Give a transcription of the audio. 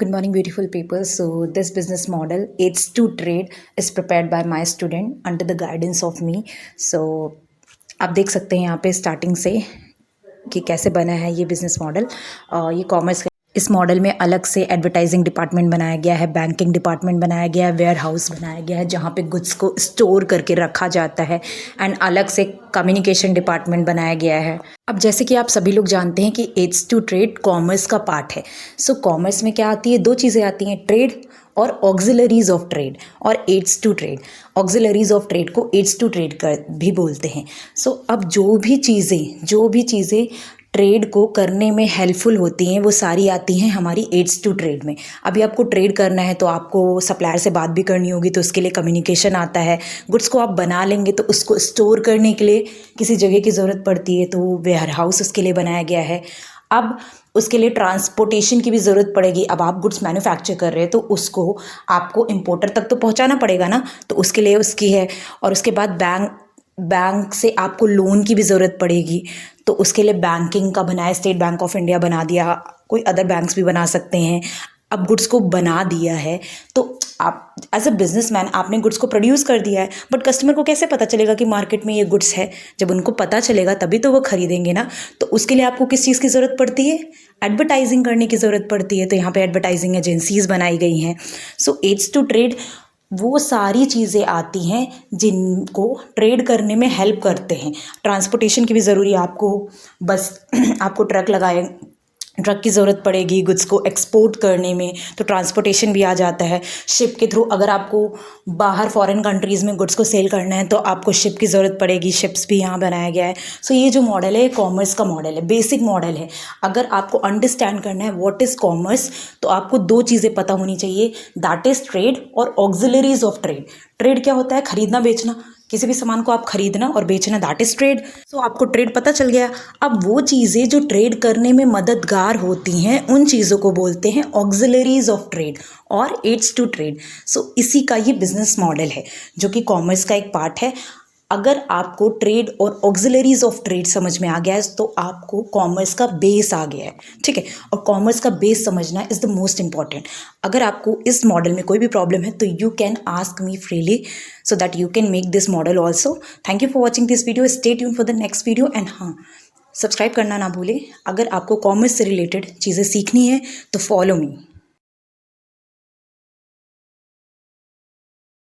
Good morning, beautiful people. So, this business model, aids to trade, is prepared by my student under the guidance of me. So, आप देख सकते हैं यहाँ पे starting से कि कैसे बना है ये बिज़नेस मॉडल। ये कॉमर्स का इस मॉडल में अलग से एडवर्टाइजिंग डिपार्टमेंट बनाया गया है, बैंकिंग डिपार्टमेंट बनाया गया है, वेयर हाउस बनाया गया है जहाँ पे गुड्स को स्टोर करके रखा जाता है, एंड अलग से कम्युनिकेशन डिपार्टमेंट बनाया गया है। अब जैसे कि आप सभी लोग जानते हैं कि एड्स टू ट्रेड कॉमर्स का पार्ट है। सो कॉमर्स में क्या आती है, दो चीज़ें आती हैं, ट्रेड और ऑक्सिलरीज ऑफ ट्रेड और aids to trade. Auxiliaries of trade को एड्स टू ट्रेड कर भी बोलते हैं। सो अब जो भी चीज़ें ट्रेड को करने में हेल्पफुल होती हैं वो सारी आती हैं हमारी एड्स टू ट्रेड में। अभी आपको ट्रेड करना है तो आपको सप्लायर से बात भी करनी होगी, तो उसके लिए कम्युनिकेशन आता है। गुड्स को आप बना लेंगे तो उसको स्टोर करने के लिए किसी जगह की ज़रूरत पड़ती है, तो वेयर हाउस उसके लिए बनाया गया है। अब उसके लिए ट्रांसपोर्टेशन की भी ज़रूरत पड़ेगी। अब आप गुड्स मैन्युफैक्चर कर रहे हैं तो उसको आपको इम्पोर्टर तक तो पहुंचाना पड़ेगा ना, तो उसके लिए उसकी है। और उसके बाद बैंक से आपको लोन की भी ज़रूरत पड़ेगी, तो उसके लिए बैंकिंग का बनाया, स्टेट बैंक ऑफ इंडिया बना दिया, कोई अदर बैंक्स भी बना सकते हैं। अब गुड्स को बना दिया है तो आप एज अ बिजनेसमैन आपने गुड्स को प्रोड्यूस कर दिया है, बट कस्टमर को कैसे पता चलेगा कि मार्केट में ये गुड्स है? जब उनको पता चलेगा तभी तो वो खरीदेंगे ना। तो उसके लिए आपको किस चीज़ की ज़रूरत पड़ती है? एडवर्टाइजिंग करने की ज़रूरत पड़ती है। तो यहाँ पे एडवर्टाइजिंग एजेंसीज बनाई गई हैं। सो एड्स टू ट्रेड वो सारी चीज़ें आती हैं जिनको ट्रेड करने में हेल्प करते हैं। ट्रांसपोर्टेशन की भी ज़रूरी है आपको, बस आपको ट्रक की ज़रूरत पड़ेगी गुड्स को एक्सपोर्ट करने में, तो ट्रांसपोर्टेशन भी आ जाता है। शिप के थ्रू अगर आपको बाहर फॉरेन कंट्रीज़ में गुड्स को सेल करना है तो आपको शिप की ज़रूरत पड़ेगी, शिप्स भी यहाँ बनाया गया है। सो ये जो मॉडल है कॉमर्स का मॉडल है, बेसिक मॉडल है। अगर आपको अंडरस्टैंड करना है व्हाट इज़ कॉमर्स, तो आपको दो चीज़ें पता होनी चाहिए, दैट इज़ ट्रेड और ऑक्सिलरीज ऑफ ट्रेड। ट्रेड क्या होता है? खरीदना बेचना, किसी भी सामान को आप खरीदना और बेचना, दैट इज ट्रेड। सो आपको ट्रेड पता चल गया। अब वो चीज़ें जो ट्रेड करने में मददगार होती हैं उन चीज़ों को बोलते हैं ऑक्सिलरीज ऑफ ट्रेड और एड्स टू ट्रेड। सो इसी का ये बिजनेस मॉडल है जो कि कॉमर्स का एक पार्ट है। अगर आपको ट्रेड और ऑक्सिलरीज ऑफ ट्रेड समझ में आ गया है तो आपको कॉमर्स का बेस आ गया है, ठीक है। और कॉमर्स का बेस समझना इज़ द मोस्ट इम्पॉर्टेंट। अगर आपको इस मॉडल में कोई भी प्रॉब्लम है तो you can ask me freely so that you can make this model also. Thank you for watching this video, stay tune for the next video, and हाँ, subscribe करना ना भूलें। अगर आपको कॉमर्स से रिलेटेड चीज़ें सीखनी है तो फॉलो मी।